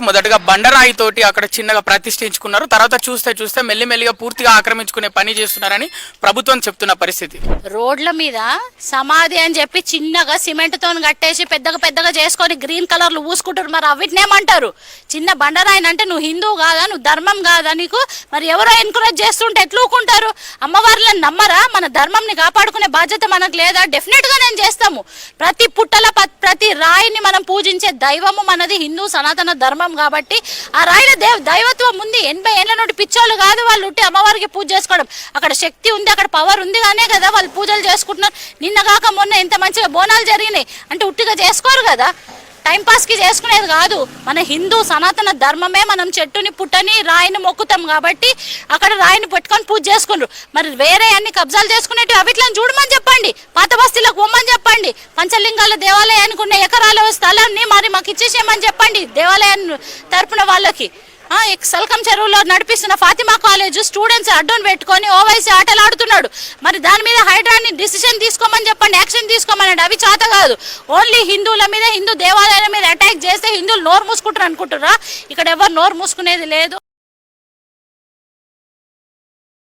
మొదటగా బండరాయి తోటి అక్కడ చిన్నగా ప్రతిష్ఠించుకున్నారు. తర్వాత చూస్తే మెల్లిమెల్లిగా పూర్తిగా ఆక్రమించుకునే పని చేస్తున్నారని ప్రభుత్వం చెప్తున్న పరిస్థితి. రోడ్ల మీద సమాధి అని చెప్పి చిన్నగా సిమెంట్ తో కట్టేసి పెద్దగా చేసుకొని గ్రీన్ కలర్లు ఊసుకుంటారు. మరి అవిటినేమంటారు? చిన్న బండరాయిని అంటే నువ్వు హిందువు కాదా, నువ్వు ధర్మం కాదా నీకు? మరి ఎవరో ఎంకరేజ్ చేస్తుంటే ఎట్లూకుంటారు? అమ్మవార్లను నమ్మరా? మన ధర్మంని కాపాడుకునే బాధ్యత మనకు లేదా? డెఫినెట్ గా నేను చేస్తాము. ప్రతి పుట్టల ప్రతి రాయిని మనం పూజించే దైవము మనది హిందూ సనాతన ధర్మం కాబట్టి ఆ రాయిల దైవత్వం ఉంది. 80 ఏళ్ల నుండి పిచ్చోళ్ళు కాదు వాళ్ళు ఉట్టి అమ్మవారికి పూజ చేసుకోవడం. అక్కడ శక్తి ఉంది, అక్కడ పవర్ ఉంది అనే కదా వాళ్ళు పూజలు చేసుకుంటున్నారు. నిన్న కాక మొన్న ఎంత మంచిగా బోనాలు జరిగినాయి అంటే ఉట్టిగా చేసుకోరు కదా, టైంపాస్కి చేసుకునేది కాదు. మన హిందూ సనాతన ధర్మమే మనం చెట్టుని పుట్టని రాయిని మొక్కుతాం కాబట్టి అక్కడ రాయిని పెట్టుకొని పూజ చేసుకుంటారు. మరి వేరే అన్ని కబ్జాలు చేసుకునేవి అవిట్లను చూడమని చెప్పండి, పాత బస్తీలకు పొమ్మని చెప్పండి, పంచలింగాల దేవాలయానికి ఉన్న ఎకరాల స్థలాన్ని మరి మాకు ఇచ్చేసేయమని చెప్పండి దేవాలయాన్ని తరపున వాళ్ళకి. సల్కం చెరువులో నడిపిస్తున్న ఫాతిమా కాలేజ్ స్టూడెంట్స్ అడ్డం పెట్టుకొని ఓవైసీ ఆటలు ఆడుతున్నాడు. మరి దాని మీద హైడ్రాని డిసిషన్ తీసుకోమని చెప్పండి, యాక్షన్ తీసుకోమనండి. అవి చేత కాదు. ఓన్లీ హిందువుల మీద హిందూ దేవాలయాల మీద అటాక్ చేస్తే హిందువులు నోరు మూసుకుంటారు అనుకుంటారా? ఇక్కడ ఎవరు నోరు మూసుకునేది లేదు.